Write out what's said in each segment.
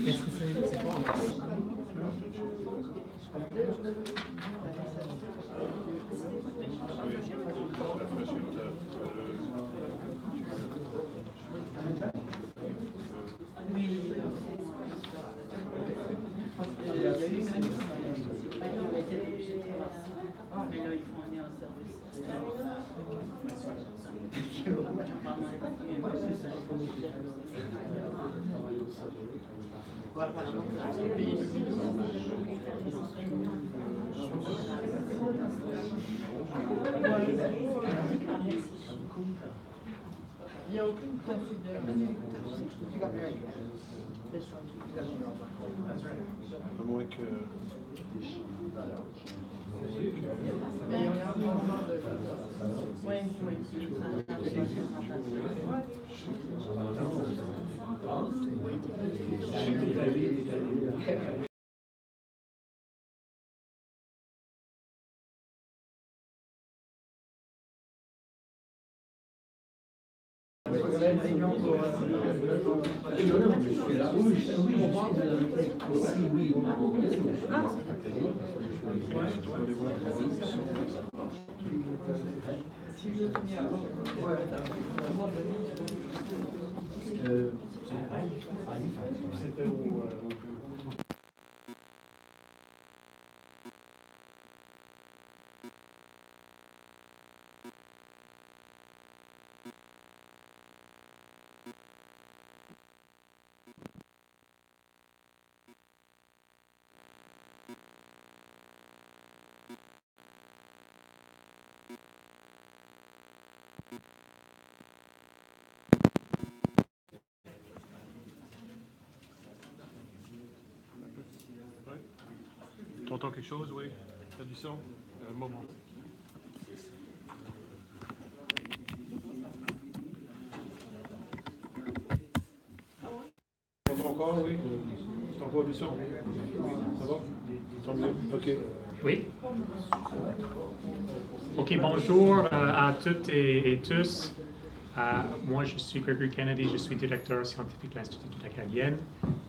Qu'est-ce que c'est quoi encore? Il n'y a aucune considération. À moins que... Mais il y a un moment de... Oui, oui. C'était où Tu entends quelque chose, oui? Tu as du son? Un moment. Tu entends encore, oui? Tu entends du son? Ça va? Tant mieux? OK. Oui. OK, bonjour à toutes et tous. Moi, je suis Gregory Kennedy, je suis directeur scientifique de l'Institut acadiennes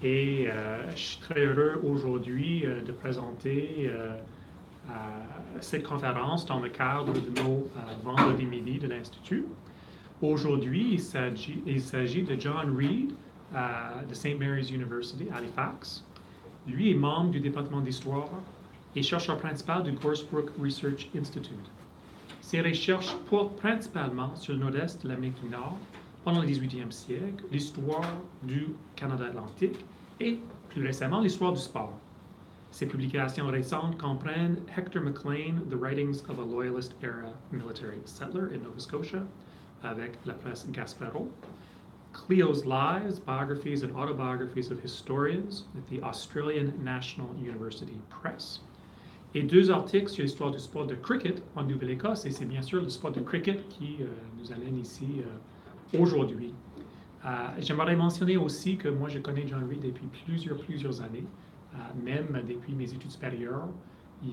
et je suis très heureux aujourd'hui de présenter cette conférence dans le cadre de nos vendredis midi de l'Institut. Aujourd'hui, il s'agit de John Reid de St. Mary's University, Halifax. Lui est membre du département d'histoire et chercheur principal du Gorsebrook Research Institute. Ses recherches portent principalement sur le nord-est de l'Amérique du Nord pendant le 18e siècle, l'histoire du Canada atlantique et, plus récemment, l'histoire du sport. Ses publications récentes comprennent Hector McLean, The Writings of a Loyalist Era Military Settler in Nova Scotia, avec la presse Gaspereau, Cleo's Lives, Biographies and Autobiographies of Historians at the Australian National University Press, et 2 articles sur l'histoire du sport de cricket en Nouvelle-Écosse, et c'est bien sûr le sport de cricket qui nous amène ici aujourd'hui. J'aimerais mentionner aussi que moi je connais John Reid depuis plusieurs années, même depuis mes études supérieures.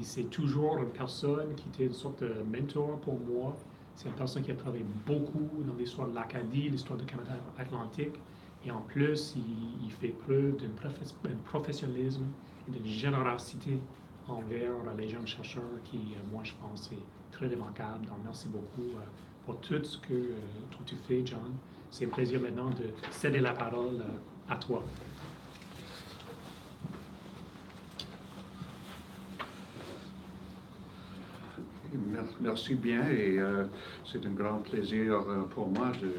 C'est toujours une personne qui était une sorte de mentor pour moi. C'est une personne qui a travaillé beaucoup dans l'histoire de l'Acadie, l'histoire du Canada atlantique, et en plus, il fait preuve d'un professionnalisme et d'une générosité envers les jeunes chercheurs qui, moi, je pense, est très remarquable. Donc, merci beaucoup pour tout ce que tu fais, John. C'est un plaisir maintenant de céder la parole à toi. Merci bien et c'est un grand plaisir pour moi de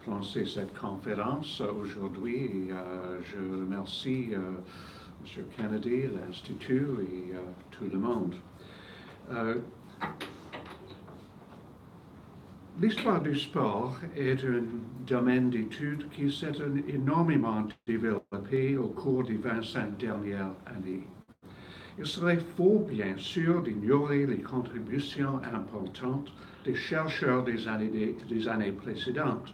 lancer cette conférence aujourd'hui. Et je remercie M. Kennedy, l'Institut et tout le monde. L'histoire du sport est un domaine d'études qui s'est énormément développé au cours des 25 dernières années. Il serait faux, bien sûr, d'ignorer les contributions importantes des chercheurs des années précédentes.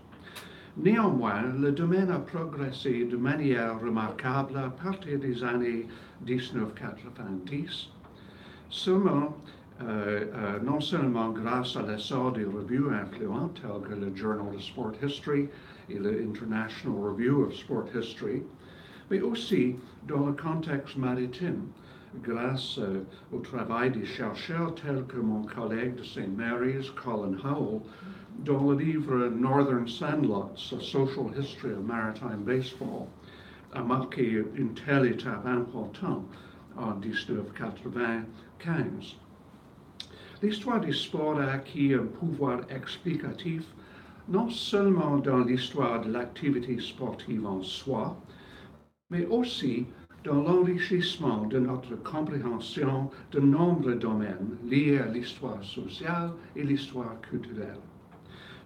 Néanmoins, le domaine a progressé de manière remarquable à partir des années 1990, non seulement grâce à l'essor des revues influentes telles que le Journal of Sport History et le International Review of Sport History, mais aussi dans le contexte maritime, grâce au travail des chercheurs tels que mon collègue de St. Mary's, Colin Howell, dans le livre Northern Sandlots, A Social History of Maritime Baseball, a marqué une telle étape importante en 1995. L'histoire du sport a acquis un pouvoir explicatif non seulement dans l'histoire de l'activité sportive en soi, mais aussi dans l'enrichissement de notre compréhension de nombreux domaines liés à l'histoire sociale et l'histoire culturelle.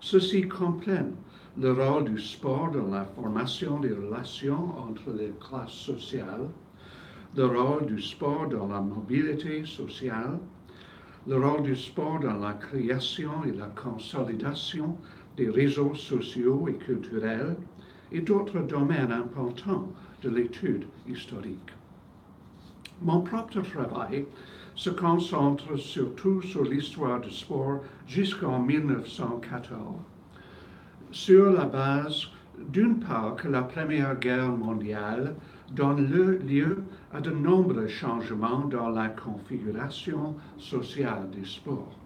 Ceci comprend le rôle du sport dans la formation des relations entre les classes sociales, le rôle du sport dans la mobilité sociale, le rôle du sport dans la création et la consolidation des réseaux sociaux et culturels et d'autres domaines importants de l'étude historique. Mon propre travail se concentre surtout sur l'histoire du sport jusqu'en 1914, sur la base d'une part que la Première Guerre mondiale donne lieu à de nombreux changements dans la configuration sociale du sport,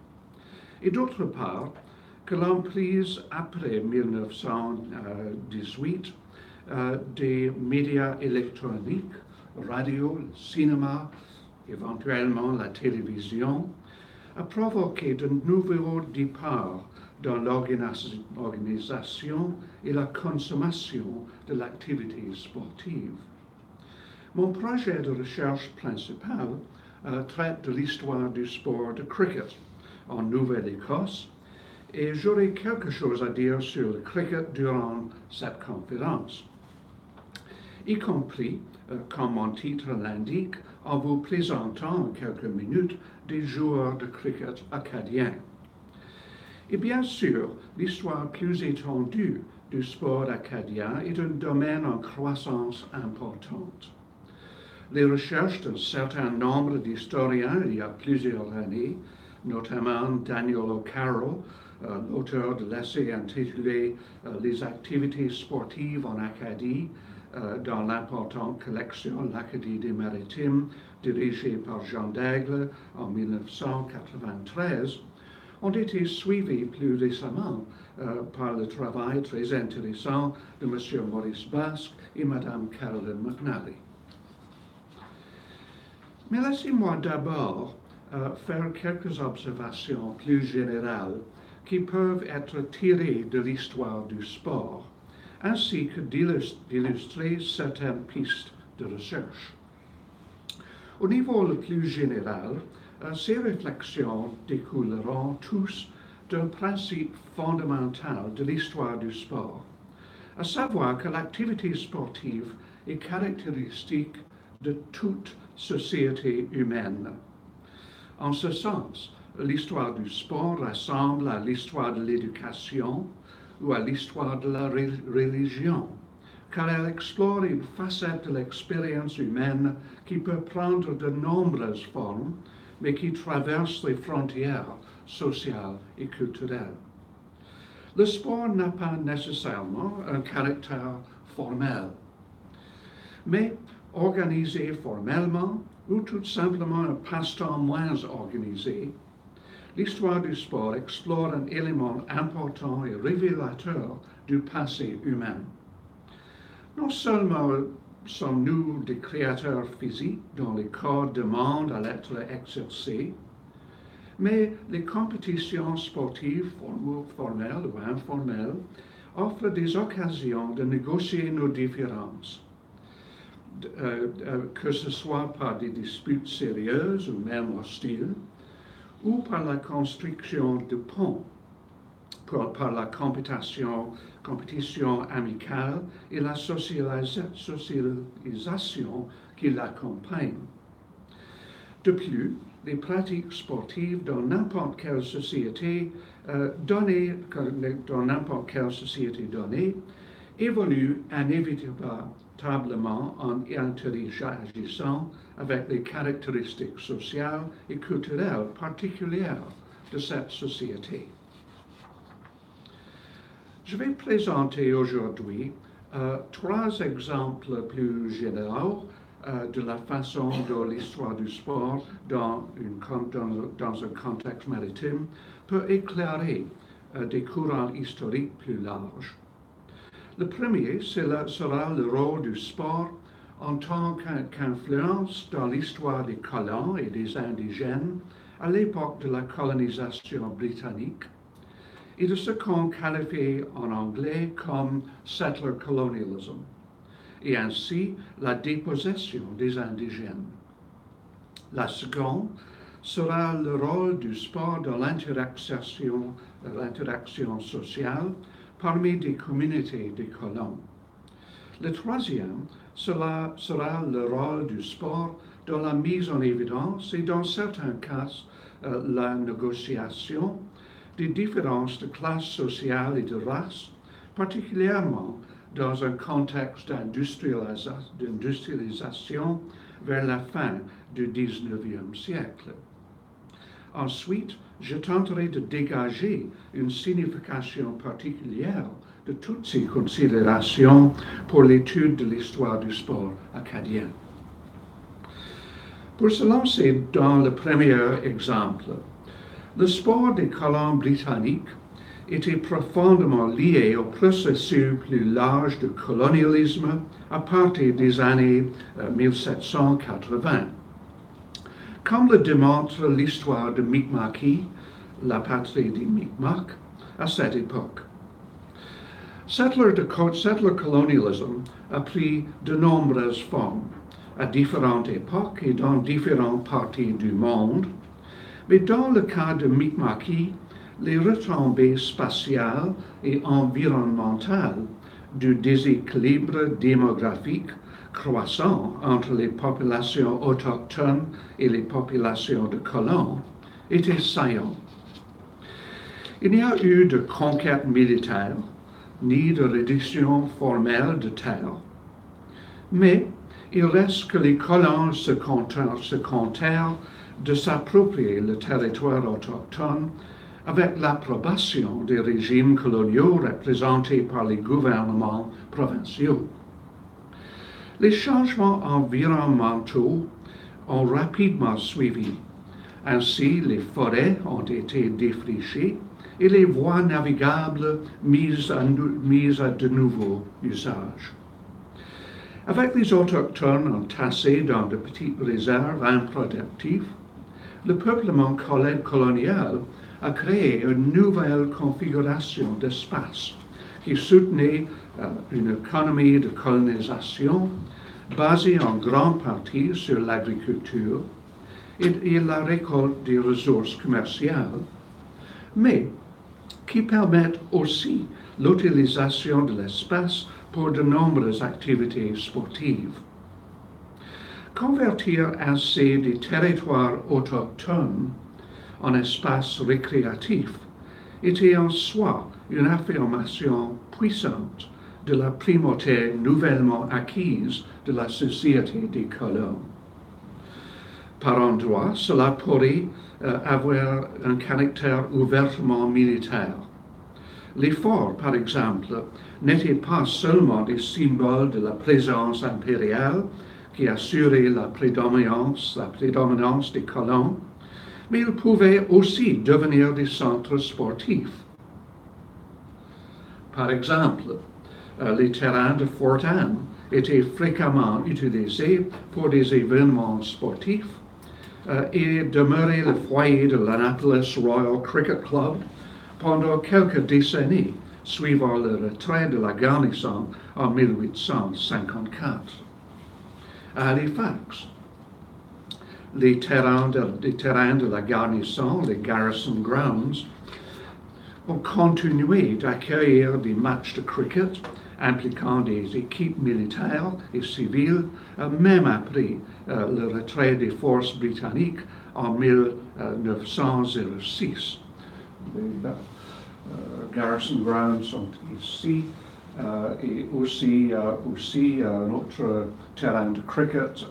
et d'autre part que l'emprise après 1918 des médias électroniques, radio, cinéma, éventuellement la télévision, a provoqué de nouveaux départs dans l'organisation et la consommation de l'activité sportive. Mon projet de recherche principal traite de l'histoire du sport de cricket en Nouvelle-Écosse, et j'aurai quelque chose à dire sur le cricket durant cette conférence, y compris, comme mon titre l'indique, en vous présentant en quelques minutes des joueurs de cricket acadiens. Et bien sûr, l'histoire plus étendue du sport acadien est un domaine en croissance importante. Les recherches d'un certain nombre d'historiens il y a plusieurs années, notamment Daniel O'Carroll, auteur de l'essai intitulé Les activités sportives en Acadie, dans l'importante collection L'Acadie des Maritimes, dirigée par Jean Daigle en 1993, ont été suivis plus récemment par le travail très intéressant de M. Maurice Basque et Mme Caroline McNally. Mais laissez-moi d'abord faire quelques observations plus générales qui peuvent être tirées de l'histoire du sport, ainsi que d'illustrer certaines pistes de recherche. Au niveau le plus général, ces réflexions découleront tous d'un principe fondamental de l'histoire du sport, à savoir que l'activité sportive est caractéristique de toute société humaine. En ce sens, l'histoire du sport ressemble à l'histoire de l'éducation ou à l'histoire de la religion, car elle explore une facette de l'expérience humaine qui peut prendre de nombreuses formes, mais qui traverse les frontières sociales et culturelles. Le sport n'a pas nécessairement un caractère formel, mais organisé formellement ou tout simplement un passe-temps moins organisé, l'histoire du sport explore un élément important et révélateur du passé humain. Non seulement sommes-nous des créateurs physiques dont les corps demandent à l'être exercés, mais les compétitions sportives, formelles ou informelles, offrent des occasions de négocier nos différences, que ce soit par des disputes sérieuses ou même hostiles, ou par la construction de ponts, par la compétition amicale et la socialisation qui l'accompagne. De plus, les pratiques sportives dans n'importe quelle société donnée, évoluent inévitablement en interagissant avec les caractéristiques sociales et culturelles particulières de cette société. Je vais présenter aujourd'hui Trois exemples plus généraux de la façon dont l'histoire du sport dans un contexte maritime peut éclairer des courants historiques plus larges. Le premier sera le rôle du sport en tant qu'influence dans l'histoire des colons et des indigènes à l'époque de la colonisation britannique et de ce qu'on qualifie en anglais comme settler colonialism, et ainsi la dépossession des indigènes. La seconde sera le rôle du sport dans l'interaction sociale parmi des communautés de colons. Le troisième sera le rôle du sport dans la mise en évidence et dans certains cas la négociation des différences de classe sociale et de race, particulièrement dans un contexte d'industrialisation vers la fin du XIXe siècle. Ensuite, je tenterai de dégager une signification particulière de toutes ces considérations pour l'étude de l'histoire du sport acadien. Pour se lancer dans le premier exemple, le sport des colons britanniques était profondément lié au processus plus large de colonialisme à partir des années 1780. Comme le démontre l'histoire de Mi'kmaqui, la patrie des Mi'kmaq, à cette époque. Settler colonialism a pris de nombreuses formes, à différentes époques et dans différentes parties du monde, mais dans le cas de Mi'kmaqui, les retombées spatiales et environnementales du déséquilibre démographique croissant entre les populations autochtones et les populations de colons étaient saillantes. Il n'y a eu de conquête militaire, ni de réduction formelle de terre. Mais il reste que les colons se contèrent de s'approprier le territoire autochtone avec l'approbation des régimes coloniaux représentés par les gouvernements provinciaux. Les changements environnementaux ont rapidement suivi. Ainsi, les forêts ont été défrichées et les voies navigables mises à de nouveaux usages. Avec les autochtones entassés dans de petites réserves improductives, le peuplement colonial a créé une nouvelle configuration d'espace qui soutenait une économie de colonisation basée en grande partie sur l'agriculture et la récolte des ressources commerciales, mais qui permettent aussi l'utilisation de l'espace pour de nombreuses activités sportives. Convertir ainsi des territoires autochtones en espaces récréatifs était en soi une affirmation puissante de la primauté nouvellement acquise de la société des colons. Par endroits, cela pourrait avoir un caractère ouvertement militaire. Les forts, par exemple, n'étaient pas seulement des symboles de la présence impériale qui assurait la prédominance des colons, mais ils pouvaient aussi devenir des centres sportifs. Par exemple, les terrains de Fort Anne étaient fréquemment utilisés pour des événements sportifs et demeuraient le foyer de l'Annapolis Royal Cricket Club pendant quelques décennies, suivant le retrait de la garnison en 1854. À Halifax, les terrains de la garnison, les Garrison Grounds, ont continué d'accueillir des matchs de cricket impliquant des équipes militaires et civiles, même après le retrait des forces britanniques en 1906. Les Garrison Grounds sont ici et aussi un autre terrain de cricket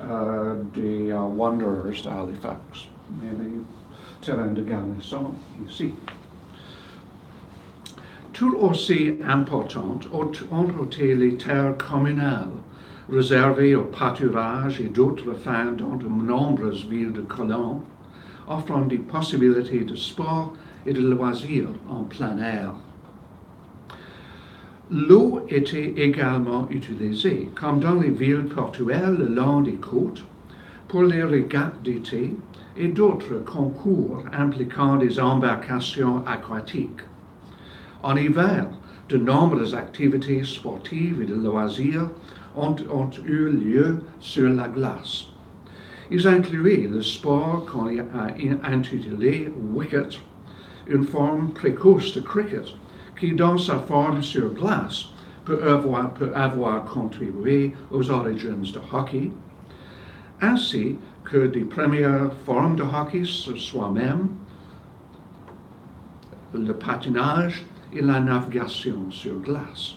des Wanderers d'Halifax, mais les terrains de garnison ici. Tout aussi importantes ont été les terres communales, réservées au pâturage et d'autres fins dans de nombreuses villes de colons, offrant des possibilités de sport et de loisirs en plein air. L'eau était également utilisée, comme dans les villes portuaires le long des côtes, pour les régates d'été et d'autres concours impliquant des embarcations aquatiques. En hiver, de nombreuses activités sportives et de loisirs ont eu lieu sur la glace. Ils incluaient le sport qu'on a intitulé wicket, une forme précoce de cricket qui, dans sa forme sur glace, peut avoir contribué aux origines de hockey, ainsi que des premières formes de hockey sur soi-même, le patinage et la navigation sur glace.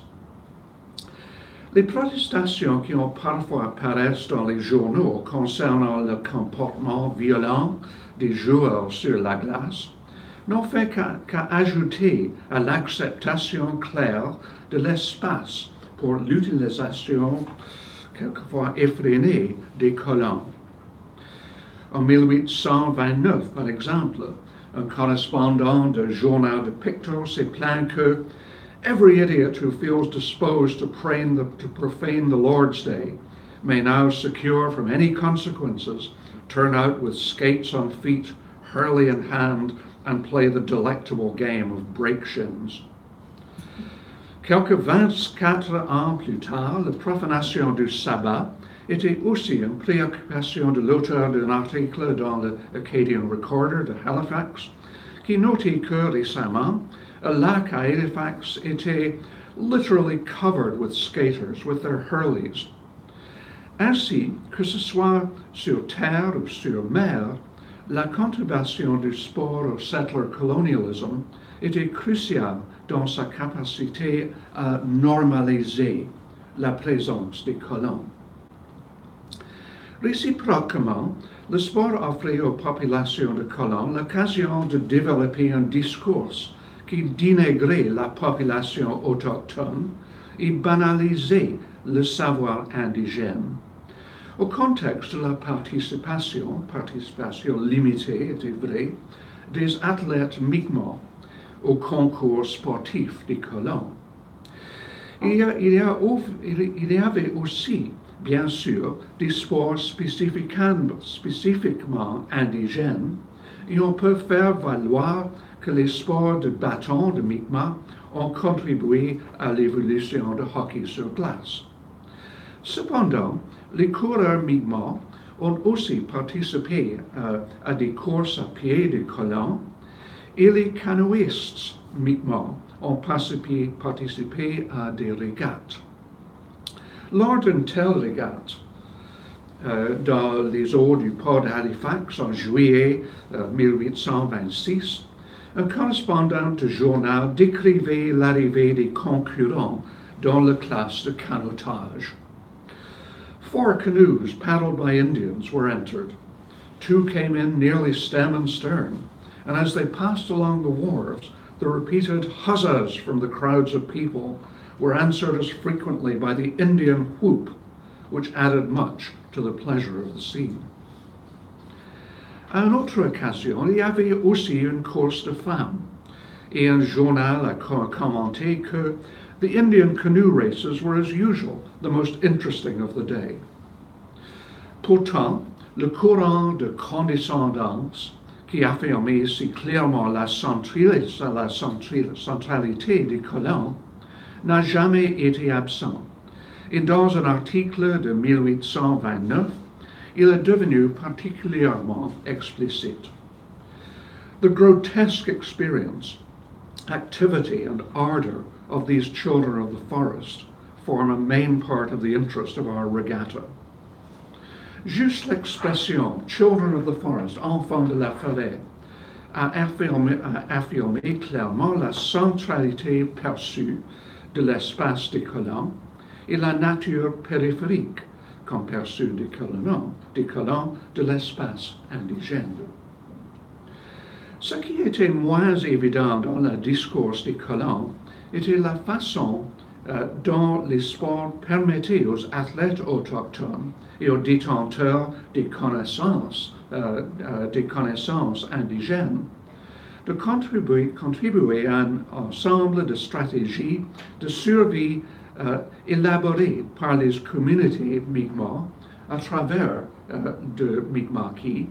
Les protestations qui ont parfois apparaissent dans les journaux concernant le comportement violent des joueurs sur la glace n'ont fait qu'à ajouter à l'acceptation claire de l'espace pour l'utilisation quelquefois effrénée des colons. En 1829, par exemple, un correspondant du journal de Pictou s'est plaint que every idiot who feels disposed to profane the Lord's Day may now, secure from any consequences, turn out with skates on feet, hurley in hand, and play the delectable game of break-shins. Quelques 24 ans plus tard, la profanation du sabbat était aussi une préoccupation de l'auteur d'un article dans le Acadian Recorder de Halifax, qui notait que récemment, a lac à Halifax était literally covered with skaters with their hurleys. Ainsi, que ce soit sur terre ou sur mer, la contribution du sport au settler colonialism était cruciale dans sa capacité à normaliser la présence des colons. Réciproquement, le sport offrait aux populations de colons l'occasion de développer un discours qui dénigrait la population autochtone et banalisait le savoir indigène. Au contexte de la participation limitée, était vrai, des athlètes mi'kmaq au concours sportif des colons. Il y avait aussi, bien sûr, des sports spécifiquement indigènes, et on peut faire valoir que les sports de bâton de Mi'kmaq ont contribué à l'évolution du hockey sur glace. Cependant, les coureurs Mi'kmaq ont aussi participé à des courses à pied des colons, et les canoïstes Mi'kmaq ont participé à des régates. Lors d'une telle régate, dans les eaux du port d'Halifax en juillet 1826, un correspondant du journal décrivait l'arrivée des concurrents dans la classe de canotage. 4 canoes paddled by Indians were entered. 2 came in nearly stem and stern, and as they passed along the wharves, the repeated huzzas from the crowds of people were answered as frequently by the Indian whoop, which added much to the pleasure of the scene. À une autre occasion, il y avait aussi une course de femmes, et un journal a commenté que the Indian canoe races were as usual the most interesting of the day. Pourtant, le courant de condescendance qui affirmait si clairement la centralité des colons n'a jamais été absent, et dans un article de 1829, il est devenu particulièrement explicite. The grotesque experience, activity, and ardor of these children of the forest form a main part of the interest of our regatta. Juste l'expression « children of the forest », enfants de la forêt, a affirmé clairement la centralité perçue de l'espace des colons et la nature périphérique, comme perçue des colons de l'espace indigène. Ce qui était moins évident dans le discours des colons était la façon dont les sports permettaient aux athlètes autochtones et aux détenteurs des connaissances indigènes de contribuer à un ensemble de stratégies de survie élaborées par les communautés Mi'kmaq à travers de Mi'kmaqui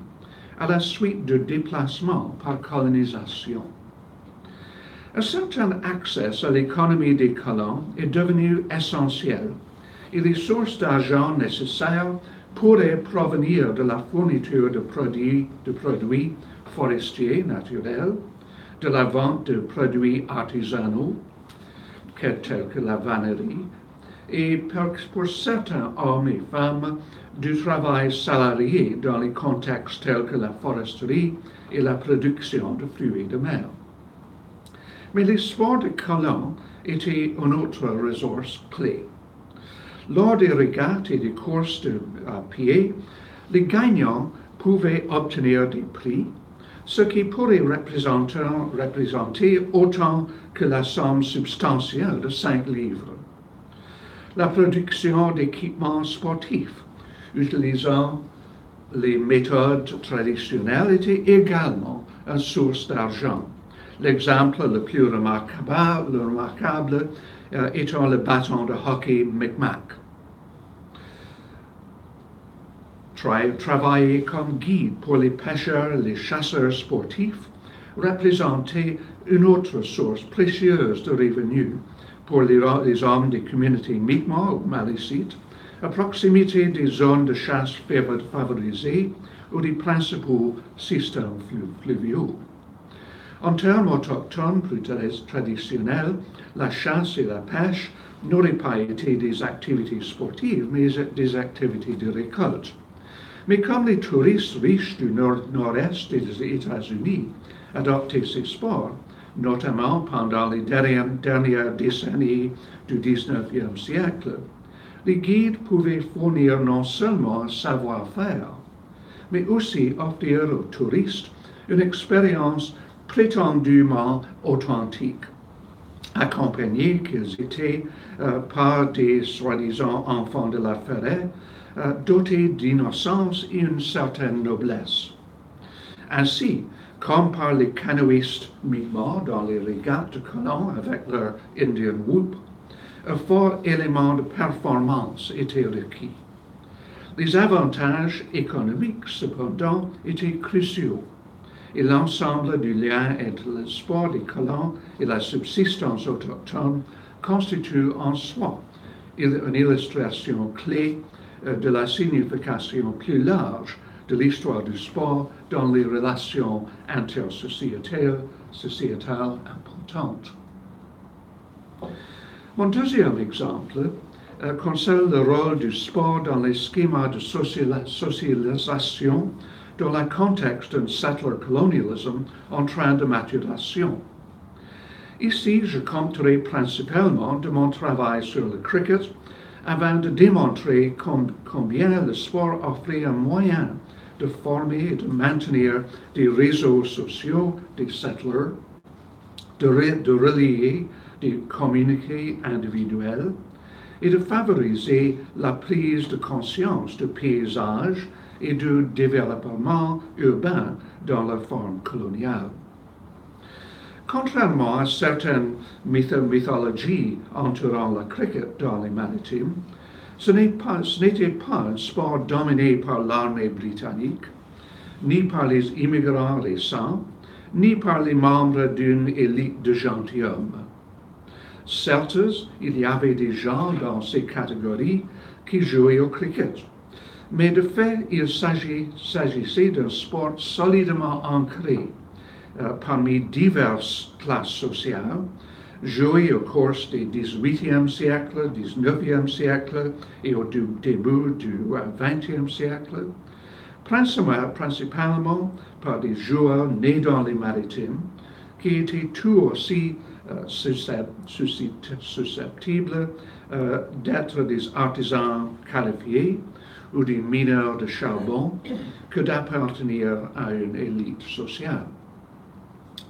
à la suite de déplacements par colonisation. Un certain accès à l'économie des colons est devenu essentiel et les sources d'argent nécessaires pourraient provenir de la fourniture de produits forestiers naturels, de la vente de produits artisanaux, tels que la vannerie, et pour certains hommes et femmes, du travail salarié dans les contextes tels que la foresterie et la production de fruits de mer. Mais les sports de colons étaient une autre ressource clé. Lors des régates et des courses à pied, les gagnants pouvaient obtenir des prix, ce qui pourrait représenter autant que la somme substantielle de 5 livres. La production d'équipements sportifs utilisant les méthodes traditionnelles était également une source d'argent. L'exemple le plus remarquable étant le bâton de hockey Mi'kmaq. Travailler comme guide pour les pêcheurs et les chasseurs sportifs représentait une autre source précieuse de revenus pour les hommes des communautés Mi'kmaq ou Malicites à proximité des zones de chasse favorisées ou des principaux systèmes fluviaux. En termes autochtones plus traditionnels, la chasse et la pêche n'auraient pas été des activités sportives, mais des activités de récolte. Mais comme les touristes riches du nord-est des États-Unis adoptaient ces sports, notamment pendant les dernières décennies du 19e siècle, les guides pouvaient fournir non seulement un savoir-faire, mais aussi offrir aux touristes une expérience prétendument authentique, accompagnés qu'ils étaient par des soi-disant enfants de la forêt, dotés d'innocence et une certaine noblesse. Ainsi, comme par les canoïstes Mi'kmaq dans les régates de colons avec leur Indian whoop, un fort élément de performance était requis. Les avantages économiques, cependant, étaient cruciaux, et l'ensemble du lien entre le sport des colons et la subsistance autochtone constitue en soi une illustration clé de la signification plus large de l'histoire du sport dans les relations intersociétales importantes. Mon deuxième exemple concerne le rôle du sport dans les schémas de socialisation dans le contexte d'un settler colonialism en train de maturation. Ici, je compterai principalement de mon travail sur le cricket afin de démontrer combien le sport offrait un moyen de former et de maintenir des réseaux sociaux des settlers, de relier des communautés individuelles et de favoriser la prise de conscience du paysage et du développement urbain dans la forme coloniale. Contrairement à certaines mythologies entourant le cricket dans les Maritimes, ce n'était pas un sport dominé par l'armée britannique, ni par les immigrants récents, ni par les membres d'une élite de gentilshommes. Certes, il y avait des gens dans ces catégories qui jouaient au cricket, mais de fait, il s'agissait d'un sport solidement ancré parmi diverses classes sociales, joué au cours des 18e siècle, 19e siècle et au début du 20e siècle, principalement par des joueurs nés dans les Maritimes, qui étaient tout aussi susceptibles d'être des artisans qualifiés ou des mineurs de charbon que d'appartenir à une élite sociale.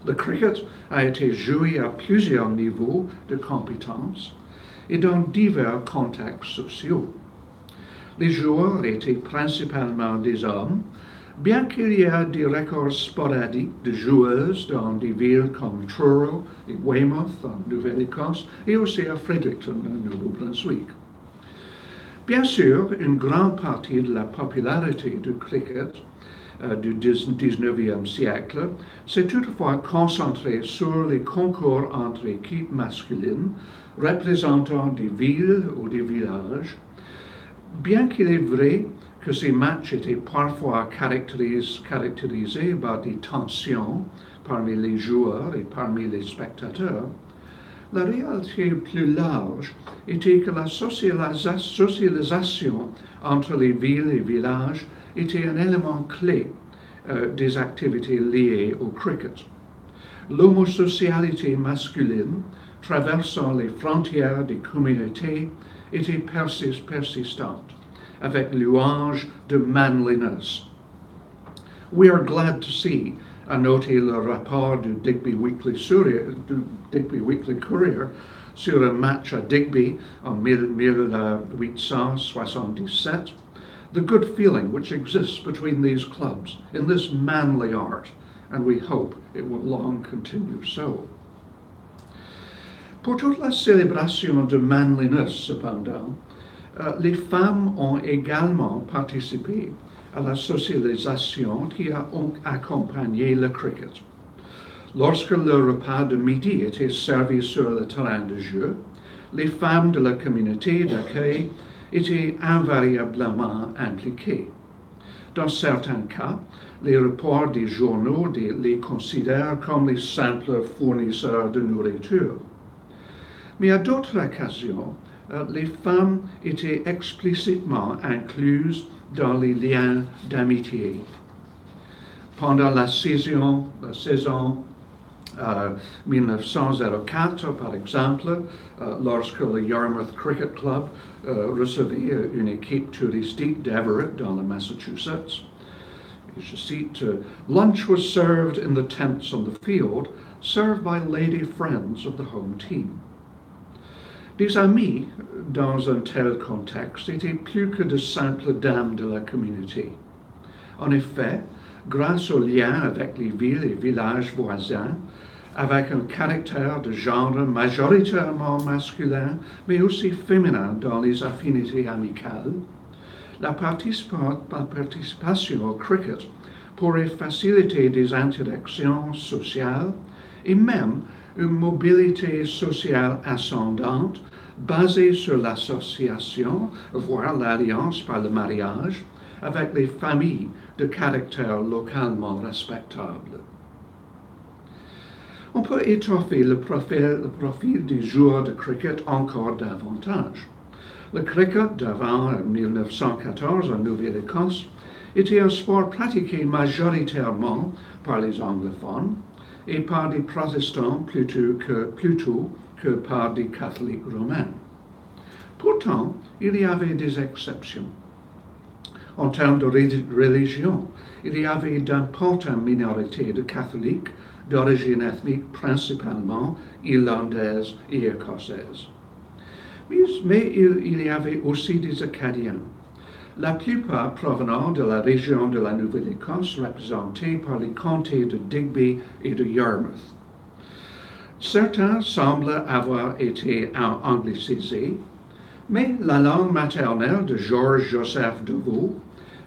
Le cricket a été joué à plusieurs niveaux de compétences et dans divers contextes sociaux. Les joueurs étaient principalement des hommes, bien qu'il y ait des records sporadiques de joueuses dans des villes comme Truro et Weymouth en Nouvelle-Écosse et aussi à Fredericton, au Nouveau-Brunswick. Bien sûr, une grande partie de la popularité du cricket du 19e siècle s'est toutefois concentrée sur les concours entre équipes masculines représentant des villes ou des villages, bien qu'il est vrai que ces matchs étaient parfois caractérisés par des tensions parmi les joueurs et parmi les spectateurs. La réalité plus large était que la socialisation entre les villes et villages était un élément clé des activités liées au cricket. L'homosocialité masculine, traversant les frontières des communautés, était persistante, avec louange de manliness. We are glad to see, à noter le rapport du Digby Weekly Courier sur un match à Digby en 1877, the good feeling which exists between these clubs in this manly art, and we hope it will long continue so. Pour toute la célébration de manliness, cependant, les femmes ont également participé à la socialisation qui a accompagné le cricket. Lorsque le repas de midi était servi sur le terrain de jeu, les femmes de la communauté d'accueil étaient invariablement impliquées. Dans certains cas, les reports des journaux les considèrent comme les simples fournisseurs de nourriture. Mais à d'autres occasions, les femmes étaient explicitement incluses dans les liens d'amitié. Pendant la saison 1904, par exemple, lorsque le Yarmouth Cricket Club recevait une équipe touristique d'Everett dans le Massachusetts, je cite, "Lunch was served in the tents on the field, served by lady friends of the home team." Des amis, dans un tel contexte, étaient plus que de simples dames de la communauté. En effet, grâce aux liens avec les villes et villages voisins, avec un caractère de genre majoritairement masculin, mais aussi féminin dans les affinités amicales, la participation au cricket pourrait faciliter des interactions sociales et même une mobilité sociale ascendante basée sur l'association, voire l'alliance par le mariage, avec les familles de caractère localement respectable. On peut étoffer le profil des joueurs de cricket encore davantage. Le cricket d'avant 1914 en Nouvelle-Écosse était un sport pratiqué majoritairement par les anglophones et par des protestants plutôt que par des catholiques romains. Pourtant, il y avait des exceptions. En termes de religion, il y avait d'importantes minorités de catholiques d'origine ethnique principalement irlandaise et écossaise. Mais il y avait aussi des acadiens, la plupart provenant de la région de la Nouvelle-Écosse représentée par les comtés de Digby et de Yarmouth. Certains semblent avoir été anglicisés, mais la langue maternelle de George Joseph Deveau,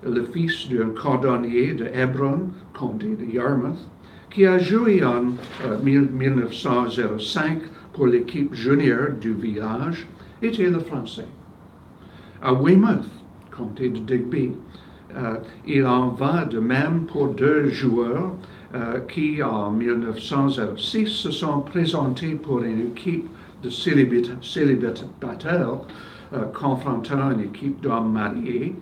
le fils d'un cordonnier de Hebron, comté de Yarmouth, qui a joué en 1905 pour l'équipe junior du village, était le français. À Weymouth, comté de Digby, il en va de même pour deux joueurs qui, en 1906, se sont présentés pour une équipe de célibataires confrontant une équipe d'hommes mariés,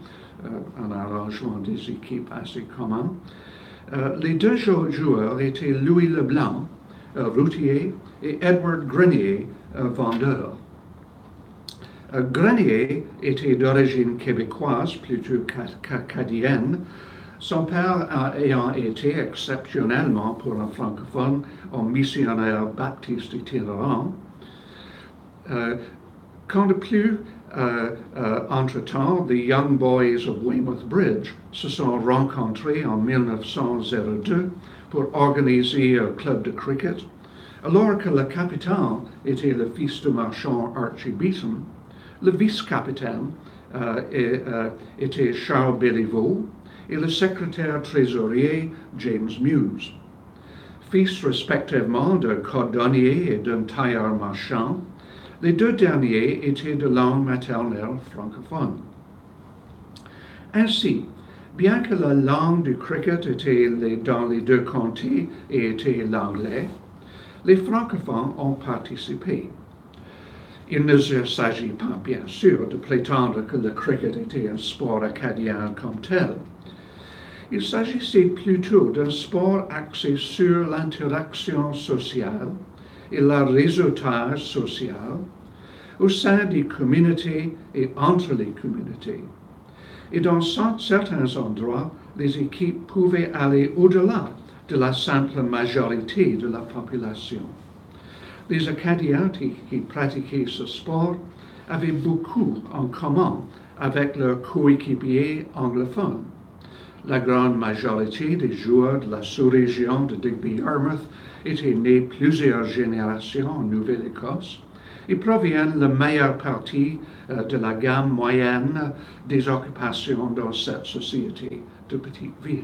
un arrangement des équipes assez commun. Les deux joueurs étaient Louis Leblanc, routier, et Edward Grenier, vendeur. Grenier était d'origine québécoise plutôt qu'acadienne. Son père ayant été exceptionnellement pour un francophone un missionnaire baptiste itinérant. Quand de plus, entre-temps, the young boys of Weymouth Bridge se sont rencontrés en 1902 pour organiser un club de cricket, alors que le capitaine était le fils du marchand Archie Beeton, le vice-capitaine était Charles Béliveau et le secrétaire trésorier James Muse. Fils respectivement d'un cordonnier et d'un tailleur marchand, les deux derniers étaient de langue maternelle francophone. Ainsi, bien que la langue du cricket était dans les deux comtés et était l'anglais, les francophones ont participé. Il ne s'agit pas, bien sûr, de prétendre que le cricket était un sport acadien comme tel. Il s'agissait plutôt d'un sport axé sur l'interaction sociale et le réseautage social au sein des communautés et entre les communautés. Et dans certains endroits, les équipes pouvaient aller au-delà de la simple majorité de la population. Les Acadiens qui pratiquaient ce sport avaient beaucoup en commun avec leurs coéquipiers anglophones. La grande majorité des joueurs de la sous-région de Digby-Yarmouth étaient nés plusieurs générations en Nouvelle-Écosse et proviennent la meilleure partie de la gamme moyenne des occupations dans cette société de petites villes.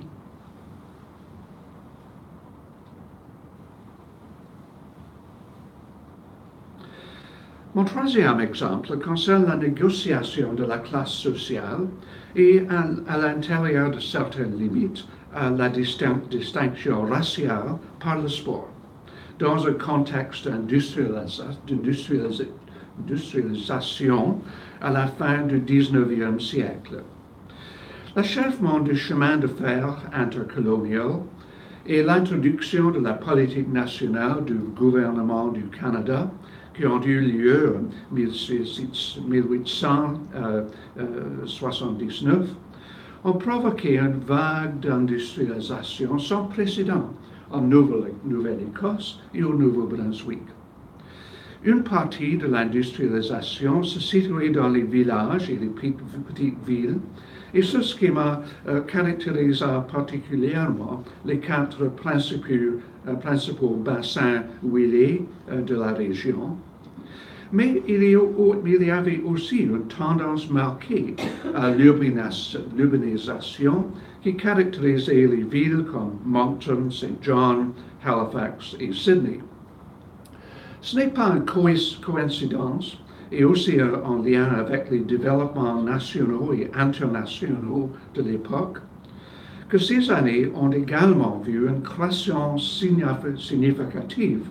Mon troisième exemple concerne la négociation de la classe sociale et à l'intérieur de certaines limites, la distinction raciale par le sport, dans un contexte d'industrialisation à la fin du XIXe siècle. L'achèvement du chemin de fer intercolonial et l'introduction de la politique nationale du gouvernement du Canada qui ont eu lieu en 1879, ont provoqué une vague d'industrialisation sans précédent en Nouvelle-Écosse et au Nouveau-Brunswick. Une partie de l'industrialisation se situait dans les villages et les petites villes, et ce schéma caractérisa particulièrement les quatre principaux bassins huiliers de la région. Mais il y avait aussi une tendance marquée à l'urbanisation qui caractérisait les villes comme Moncton, St. John, Halifax et Sydney. Ce n'est pas une coïncidence, et aussi en lien avec les développements nationaux et internationaux de l'époque, que ces années ont également vu une croissance significative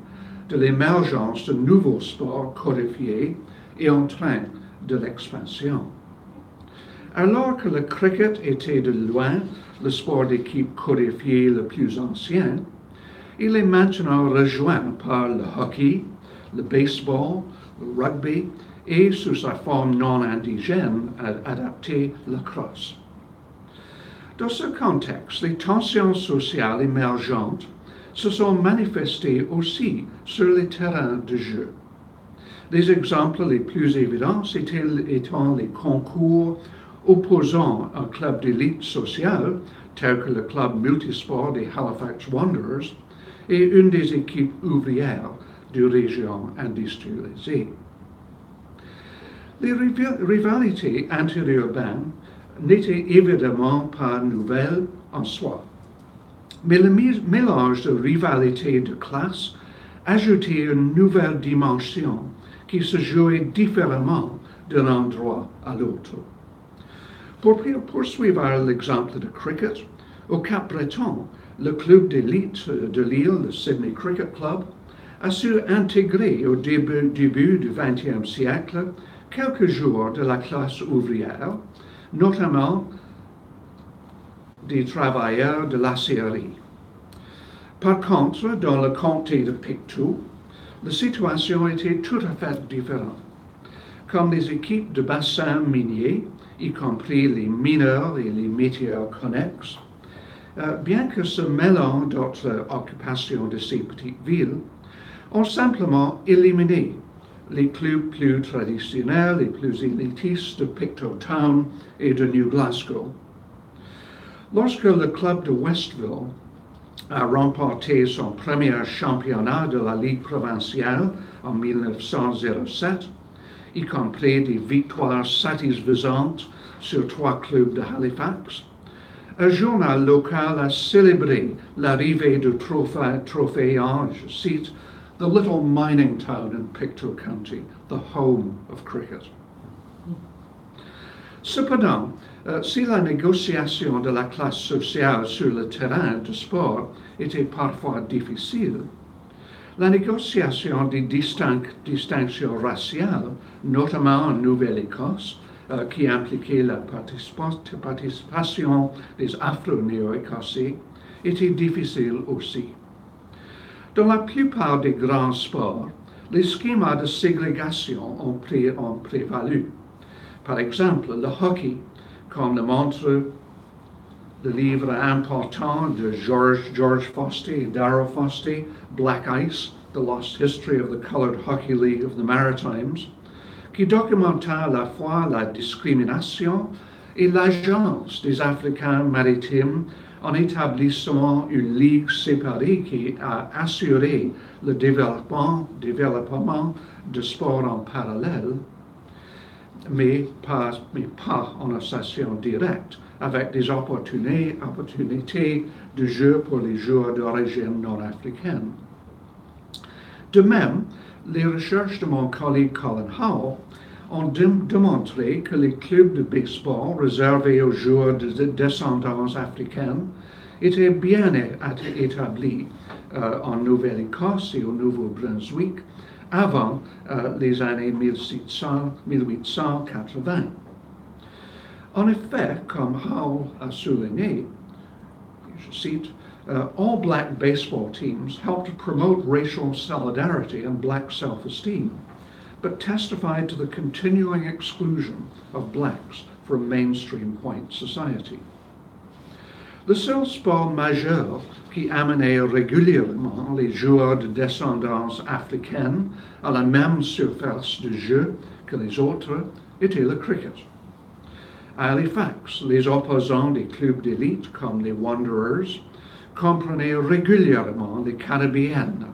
de l'émergence de nouveaux sports codifiés et en train de l'expansion. Alors que le cricket était de loin le sport d'équipe codifié le plus ancien, il est maintenant rejoint par le hockey, le baseball, le rugby et sous sa forme non indigène adaptée, le cross. Dans ce contexte, les tensions sociales émergentes se sont manifestées aussi sur les terrains de jeu. Les exemples les plus évidents étant les concours opposant un club d'élite sociale, tel que le club multisport des Halifax Wanderers, et une des équipes ouvrières de régions industrialisées. Les rivalités interurbaines n'étaient évidemment pas nouvelles en soi, mais le mélange de rivalités de classe ajoutait une nouvelle dimension qui se jouait différemment d'un endroit à l'autre. Pour poursuivre l'exemple de cricket, au Cap-Breton, le club d'élite de l'île, le Sydney Cricket Club, a su intégrer au début du XXe siècle quelques joueurs de la classe ouvrière, notamment des travailleurs de l'acierie. Par contre, dans le comté de Pictou, la situation était tout à fait différente. Comme les équipes de bassins miniers, y compris les mineurs et les métiers connexes, bien que se mêlant d'autres occupations de ces petites villes, ont simplement éliminé les clubs plus traditionnels et plus élitistes de Pictou et de New Glasgow. Lorsque le club de Westville a remporté son premier championnat de la Ligue provinciale en 1907, y compris des victoires satisfaisantes sur 3 clubs de Halifax, un journal local a célébré l'arrivée du trophée en, je cite, the little mining town in Pictou County, the home of cricket. Cependant, si la négociation de la classe sociale sur le terrain de sport était parfois difficile, la négociation des distinctions raciales, notamment en Nouvelle-Écosse, qui impliquait la participation des Afro-Néo-Écossais, était difficile aussi. Dans la plupart des grands sports, les schémas de ségrégation ont prévalu. Par exemple, le hockey, comme le montre le livre important de George Foster et Darrell Foster, Black Ice, The Lost History of the Colored Hockey League of the Maritimes, qui documenta à la fois la discrimination et l'agence des Africains maritimes en établissant une ligue séparée qui a assuré le développement de sport en parallèle, mais pas en association directe avec des opportunités de jeu pour les joueurs d'origine nord-africaine. De même, les recherches de mon collègue Colin Howell ont démontré que les clubs de baseball réservés aux joueurs de descendance africaine étaient bien établis en Nouvelle-Écosse et au Nouveau-Brunswick avant les années 1880. En effet, comme Howell a souligné, je cite, all black baseball teams helped to promote racial solidarity and black self-esteem, but testified to the continuing exclusion of blacks from mainstream white society. Le seul sport majeur qui amenait régulièrement les joueurs de descendance africaine à la même surface de jeu que les autres était le cricket. À Halifax, les opposants des clubs d'élite comme les Wanderers comprenaient régulièrement les Caribéennes,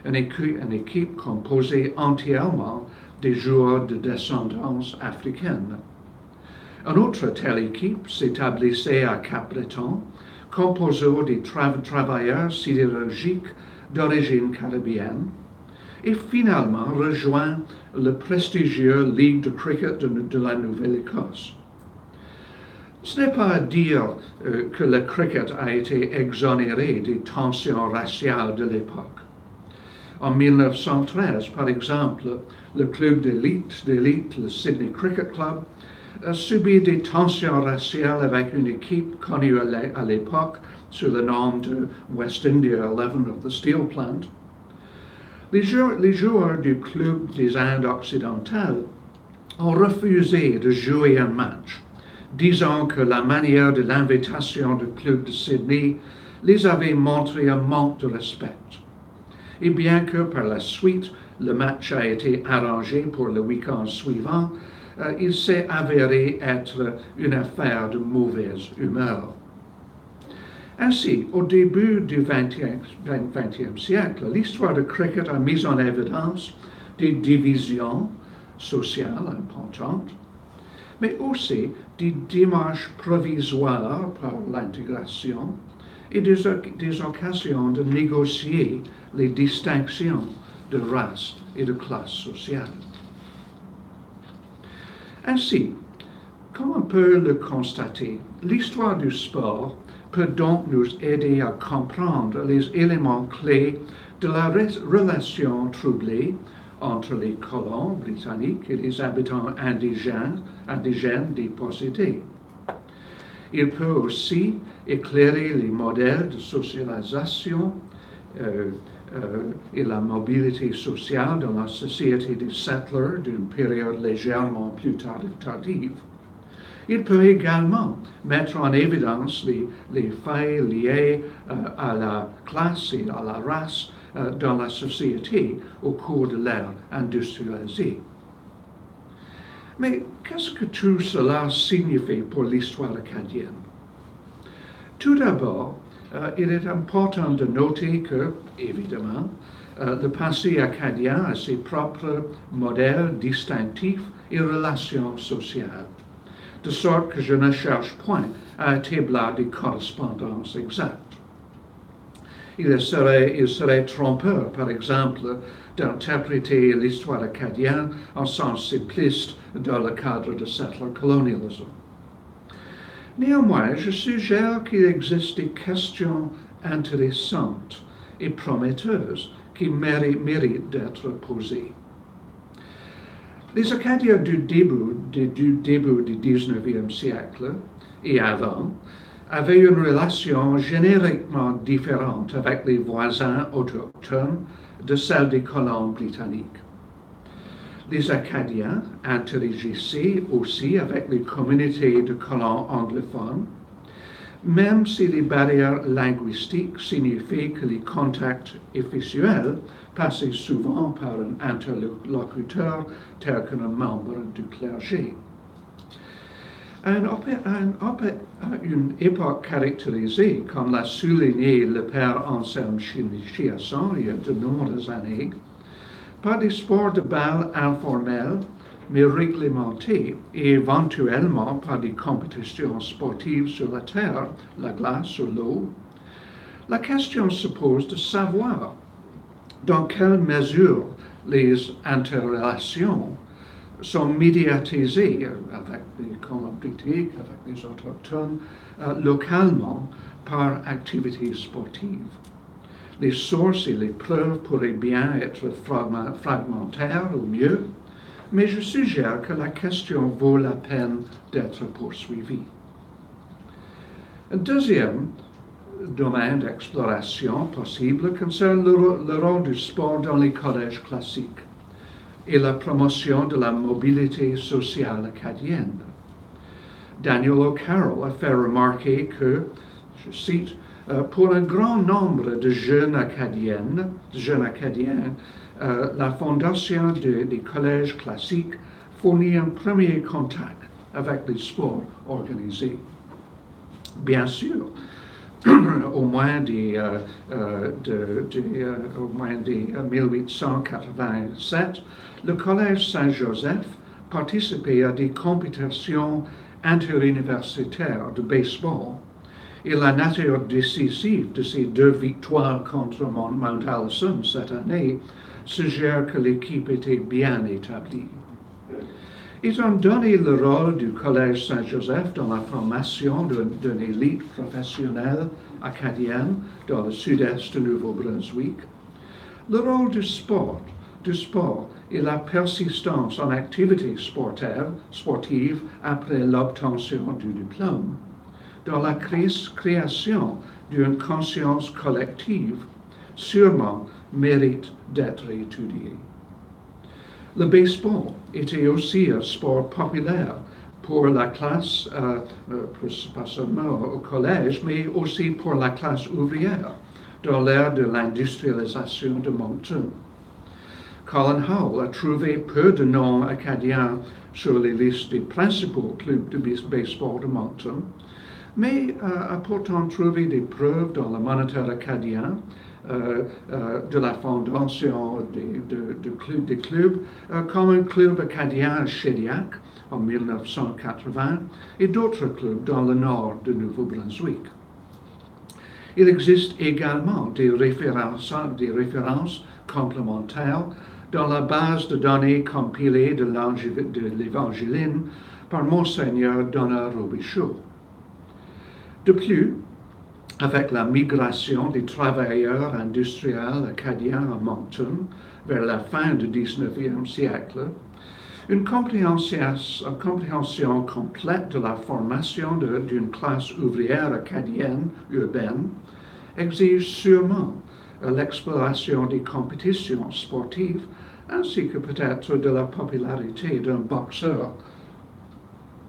une équipe composée entièrement des joueurs de descendance africaine. Une autre telle équipe s'établissait à Cap-Breton, composée des travailleurs sidérurgiques d'origine caribéenne, et finalement rejoint le prestigieux Ligue de cricket de la Nouvelle-Écosse. Ce n'est pas à dire que le cricket a été exonéré des tensions raciales de l'époque. En 1913, par exemple, le club d'élite, le Sydney Cricket Club, a subi des tensions raciales avec une équipe connue à l'époque sous le nom de West India 11 of the Steel Plant. Les joueurs du club des Indes occidentales ont refusé de jouer un match, disant que la manière de l'invitation du club de Sydney les avait montré un manque de respect. Et bien que par la suite, le match a été arrangé pour le week-end suivant, il s'est avéré être une affaire de mauvaise humeur. Ainsi, au début du XXe siècle, l'histoire du cricket a mis en évidence des divisions sociales importantes, mais aussi des démarches provisoires par l'intégration et des occasions de négocier les distinctions de race et de classe sociale. Ainsi, comme on peut le constater, l'histoire du sport peut donc nous aider à comprendre les éléments clés de la relation troublée entre les colons britanniques et les habitants indigènes dépossédés. Il peut aussi éclairer les modèles de socialisation et la mobilité sociale dans la société des settlers d'une période légèrement plus tardive. Il peut également mettre en évidence les failles liées à la classe et à la race dans la société au cours de l'ère industrialisée. Mais qu'est-ce que tout cela signifie pour l'histoire acadienne? Tout d'abord, il est important de noter que, évidemment, le passé acadien a ses propres modèles distinctifs et relations sociales, de sorte que je ne cherche point à établir des correspondances exactes. Il serait trompeur, par exemple, d'interpréter l'histoire acadienne en sens simpliste dans le cadre de settler colonialism. Néanmoins, je suggère qu'il existe des questions intéressantes et prometteuses qui méritent d'être posées. Les Acadiens du début du 19e siècle et avant avaient une relation génériquement différente avec les voisins autochtones de celle des colons britanniques. Les Acadiens interagissaient aussi avec les communautés de colons anglophones, même si les barrières linguistiques signifiaient que les contacts officiels passaient souvent par un interlocuteur tel qu'un membre du clergé. À une époque caractérisée, comme l'a souligné le père Anselme Chiasson il y a de nombreuses années, par des sports de balle informels mais réglementés et éventuellement par des compétitions sportives sur la terre, la glace ou l'eau, la question se pose de savoir dans quelle mesure les interrelations sont médiatisées avec les colons britanniques, avec les autochtones, localement par activités sportives. Les sources et les preuves pourraient bien être fragmentaires au mieux, mais je suggère que la question vaut la peine d'être poursuivie. Un deuxième domaine d'exploration possible concerne le rôle du sport dans les collèges classiques et la promotion de la mobilité sociale acadienne. Daniel O'Carroll a fait remarquer que, je cite, pour un grand nombre de jeunes acadiens, la fondation des collèges classiques fournit un premier contact avec les sports organisés. Bien sûr, au moins dès 1887, le Collège Saint-Joseph participait à des compétitions interuniversitaires de baseball et la nature décisive de ces 2 victoires contre Mount Allison cette année suggère que l'équipe était bien établie. Étant donné le rôle du Collège Saint-Joseph dans la formation d'une élite professionnelle acadienne dans le sud-est du Nouveau-Brunswick, le rôle du sport et la persistance en activité sportive après l'obtention du diplôme, dans la création d'une conscience collective, sûrement mérite d'être étudié. Le baseball était aussi un sport populaire pour la classe, pas seulement au collège, mais aussi pour la classe ouvrière dans l'ère de l'industrialisation de Moncton. Colin Howell a trouvé peu de noms acadiens sur les listes des principaux clubs de baseball de Moncton, mais a pourtant trouvé des preuves dans le moniteur acadien de la fondation des clubs, comme un club acadien à Shediac en 1980 et d'autres clubs dans le nord du Nouveau-Brunswick. Il existe également des références complémentaires dans la base de données compilée de l'Évangéline par Monseigneur Donner Robichaud. De plus, avec la migration des travailleurs industriels acadiens à Moncton vers la fin du 19e siècle, une compréhension complète de la formation d'une classe ouvrière acadienne urbaine exige sûrement l'exploration des compétitions sportives ainsi que peut-être de la popularité d'un boxeur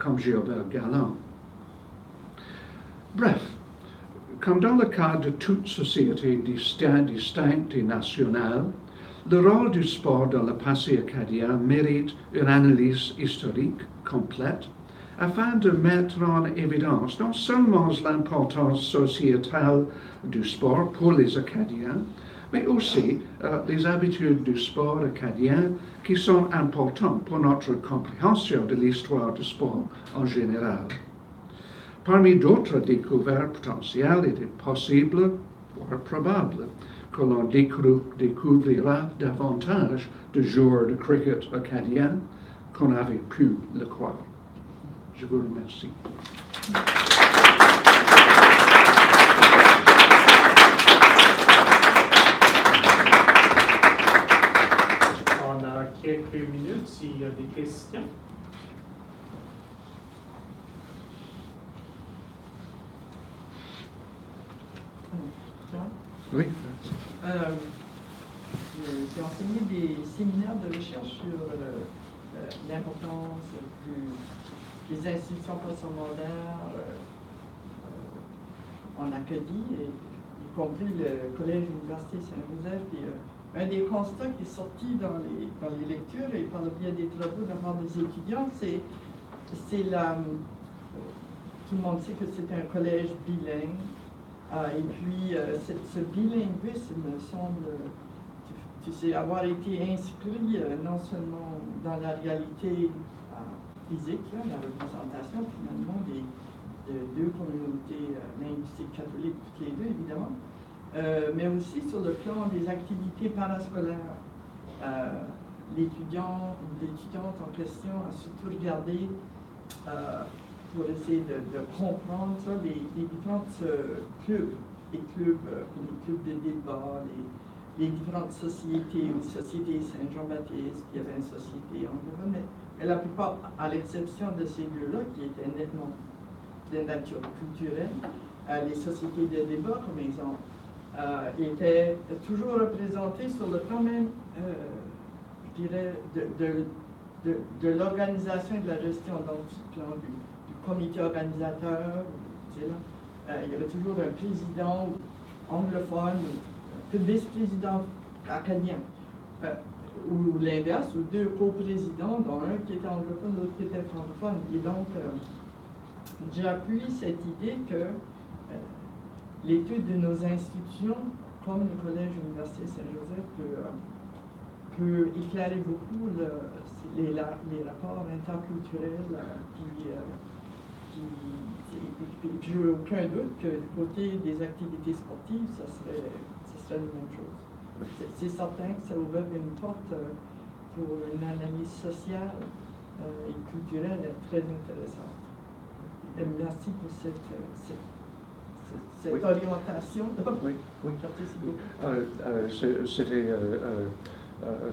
comme Gilbert Galland. Bref, comme dans le cas de toute société distincte et nationale, le rôle du sport dans le passé acadien mérite une analyse historique complète afin de mettre en évidence non seulement l'importance sociétale du sport pour les Acadiens, mais aussi les habitudes du sport acadien qui sont importantes pour notre compréhension de l'histoire du sport en général. Parmi d'autres découvertes potentielles, il est possible, voire probable, que l'on découvrira davantage de joueurs de cricket acadiens qu'on avait pu le croire. Je vous remercie. On a quelques minutes s'il y a des questions. Oui. J'ai enseigné des séminaires de recherche sur l'importance des institutions postsecondaires en Acadie, y compris le collège Université Saint-Joseph. Un des constats qui est sorti dans les lectures et par le biais des travaux de la part des étudiants, c'est tout le monde sait que c'est un collège bilingue. Et puis, ce bilinguisme me semble, tu sais, avoir été inscrit non seulement dans la réalité physique, là, la représentation finalement de deux communautés linguistiques catholiques, toutes les deux évidemment, mais aussi sur le plan des activités parascolaires. L'étudiant ou l'étudiante en question a surtout regardé pour essayer de comprendre ça, les différents clubs, les clubs de débat, les différentes sociétés, ou Société Saint-Jean-Baptiste, il y avait une société anglophone, mais la plupart, à l'exception de ces lieux-là, qui étaient nettement de nature culturelle, les sociétés de débat, comme exemple, étaient toujours représentées sur le plan même, je dirais, de l'organisation et de la gestion, donc du plan du comité organisateur, tu sais, là, il y avait toujours un président anglophone, un vice-président acadien, ou l'inverse, ou deux co-présidents, dont un qui était anglophone, l'autre qui était francophone. Et donc, j'appuie cette idée que l'étude de nos institutions, comme le Collège Université Saint-Joseph, peut éclairer beaucoup les rapports interculturels, je n'ai aucun doute que du côté des activités sportives, ça serait la même chose. C'est certain que ça ouvre une porte pour une analyse sociale et culturelle très intéressante. Et merci pour cette oui. orientation. Oui, oui. C'était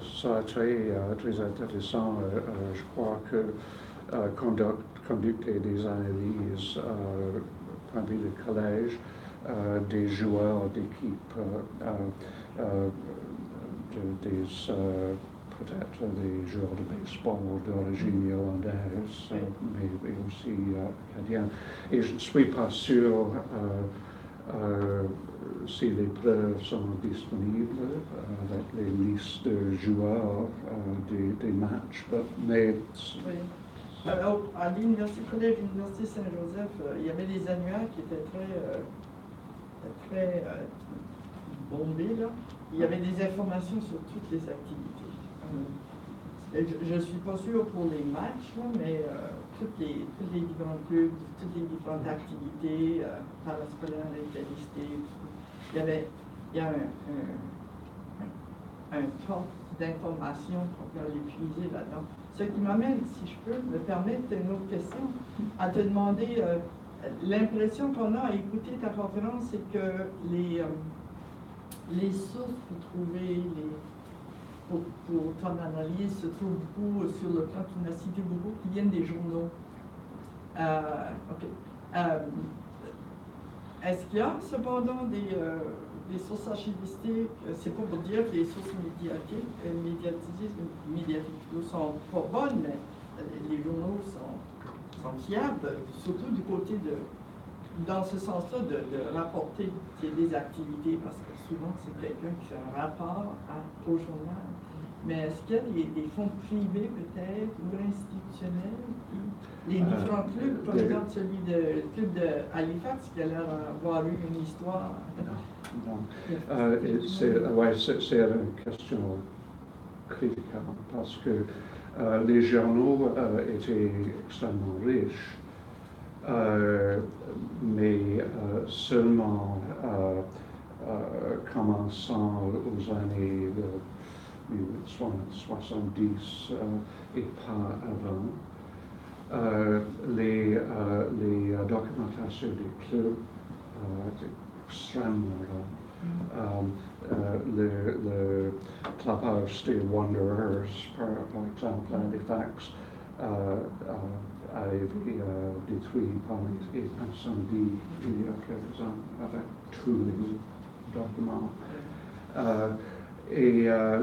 ça très intéressant. Je crois que conducter des analyses parmi le collège des joueurs d'équipe, peut-être des joueurs de baseball d'origine irlandaise, mais aussi acadiens. Et je ne suis pas sûr si les preuves sont disponibles avec les listes de joueurs des matchs, mais... Oui. Alors, à l'université, collège Université Saint-Joseph, il y avait des annuaires qui étaient très bombés, là. Il y avait des informations sur toutes les activités. Je ne suis pas sûre pour les matchs, là, mais tous les différents clubs, toutes les différentes activités parascolaires, l'électricité, il y a un temps d'informations qu'on peut aller puiser là-dedans. Ce qui m'amène, si je peux me permettre, une autre question, à te demander, l'impression qu'on a à écouter ta conférence, c'est que les sources pour trouver, pour ton analyse, se trouvent beaucoup sur le plan, tu m'as cité beaucoup, qui viennent des journaux. Est-ce qu'il y a cependant des sources archivistiques? C'est pas pour dire que les sources médiatisées sont pas bonnes, mais les journaux semble fiable, surtout du côté dans ce sens-là, de rapporter des activités, parce que souvent c'est quelqu'un qui fait un rapport au journal. Mais est-ce qu'il y a des fonds privés peut-être, ou institutionnels, les différents clubs, par exemple celui le club de Halifax, qui a l'air d'avoir eu une histoire? C'est une question critique, parce que les journaux étaient extrêmement riches, mais seulement commençant aux années 1870 et pas avant. Les documentations des clubs étaient extrêmement le clubhouse des Wanderers, par exemple, à Halifax, a été détruit par les incendies il y a quelques ans avec tous les documents. Et il y a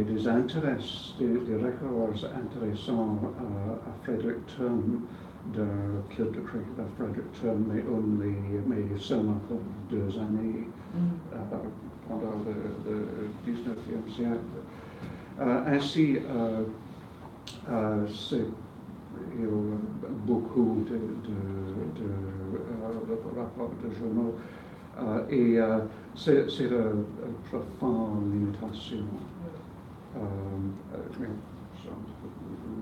des intérêts, des records intéressants à Fredericton, d'un club de cricket à Fredericton, mais seulement pour 2 années pendant le 19e siècle. Ainsi, il y a beaucoup de rapports de journaux et c'est une profonde limitation.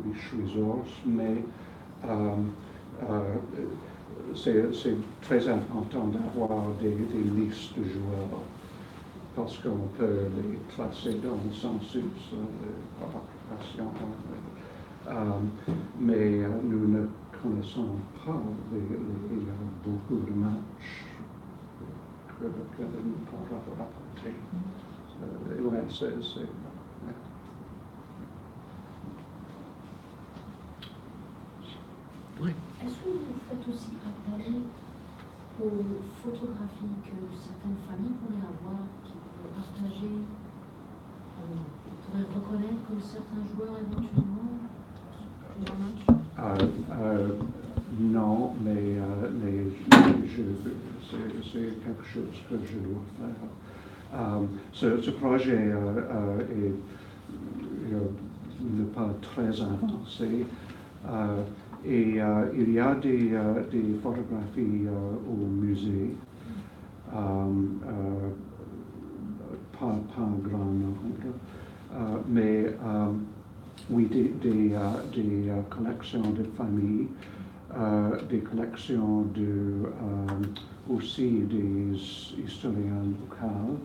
Les ressources, mais c'est très important d'avoir des listes de joueurs parce qu'on peut les classer dans le census par occupation. Mais nous ne connaissons pas beaucoup de matchs que nous pouvons rapporter. Oui. Est-ce que vous faites aussi appel aux photographies que certaines familles pourraient avoir, qui pourraient partager, pourraient reconnaître comme certains joueurs éventuellement non, mais c'est quelque chose que je dois faire. Ce projet n'est pas très avancé. Et il y a des photographies au musée, pas un grand nombre, mais oui, des collections de familles, des collections aussi des historiens locaux.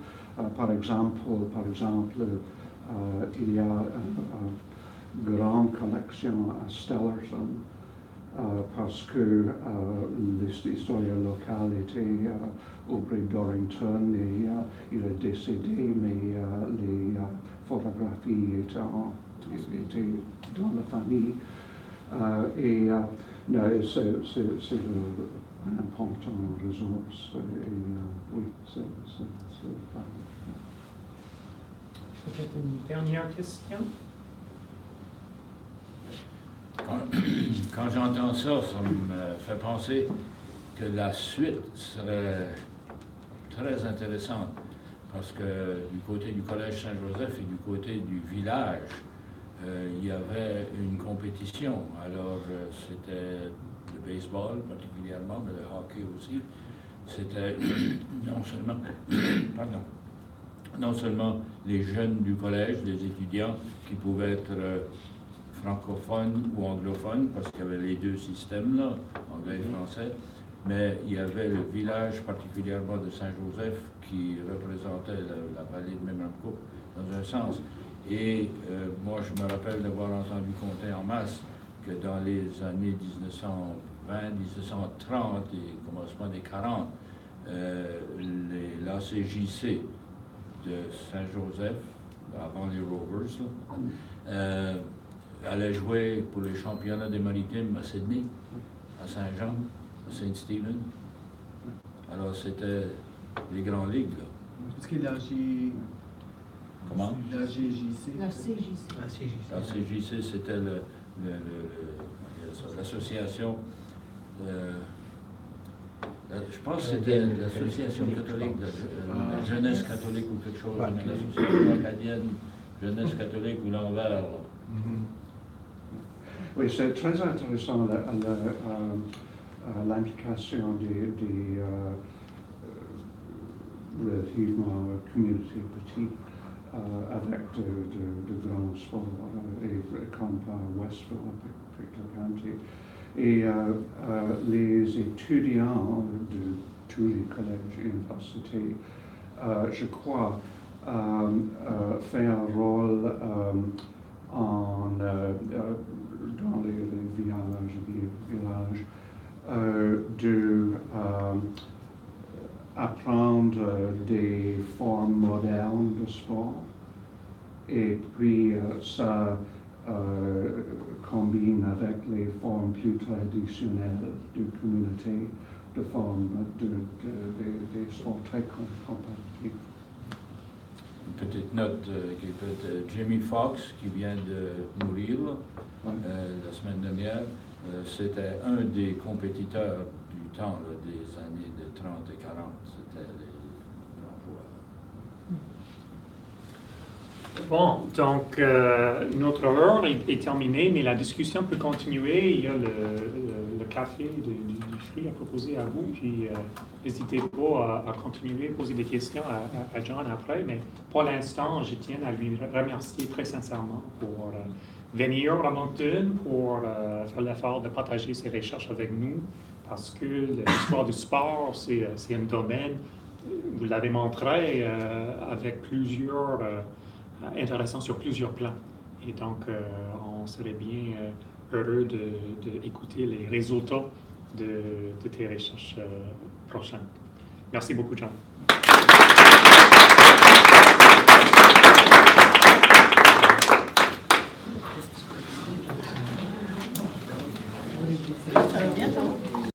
Par exemple, il y a une grande collection à Stellarton, parce que l'historien local était auprès d'Orrington et il est décédé, mais les photographies étaient dans la famille. C'est une importante ressource. Oui, c'est peut-être une dernière question. Quand j'entends ça, ça me fait penser que la suite serait très intéressante parce que du côté du Collège Saint-Joseph et du côté du village, il y avait une compétition. Alors, c'était le baseball particulièrement, mais le hockey aussi. C'était non seulement les jeunes du collège, les étudiants qui pouvaient être francophones ou anglophones, parce qu'il y avait les deux systèmes là, anglais et français, mais il y avait le village particulièrement de Saint-Joseph qui représentait la vallée de Membre dans un sens. Et moi, je me rappelle d'avoir entendu compter en masse que dans les années 1920, 1930 et commencement des 40, l'ACJC de Saint-Joseph, avant les Rovers, allait jouer pour les championnats des Maritimes à Sydney, à Saint-Jean, à Saint-Stephen. Alors, c'était les grandes ligues, là. Est-ce que Comment? La GJC. La CJC. La CJC, c'était l'association, je pense que c'était l'association catholique, la jeunesse catholique ou quelque chose, l'association acadienne, jeunesse catholique ou l'envers. Oui, c'est très intéressant l'implication des relativement communautés petites avec de grands sports, et comme Westville, Pictou-County. Et les étudiants de tous les collèges et universités, je crois, fait un rôle dans les villages de apprendre des formes modernes de sport, et puis ça combine avec les formes plus traditionnelles de communauté, de formes des sports très compétitifs. Une petite note qui est Jimmy Fox, qui vient de mourir la semaine dernière, c'était un des compétiteurs du temps là, des années de 30 et 40. C'était les grands joueurs. Bon, donc notre heure est terminée, mais la discussion peut continuer. Il y a le café du fruit à proposer à vous, puis n'hésitez pas à continuer, poser des questions à John après, mais pour l'instant, je tiens à lui remercier très sincèrement pour venir à Moncton, pour faire l'effort de partager ses recherches avec nous, parce que l'histoire du sport, c'est un domaine, vous l'avez montré, avec plusieurs intéressant sur plusieurs plans. Et donc, on serait bien heureux d'écouter les résultats de tes recherches prochaines. Merci beaucoup, John. À bientôt.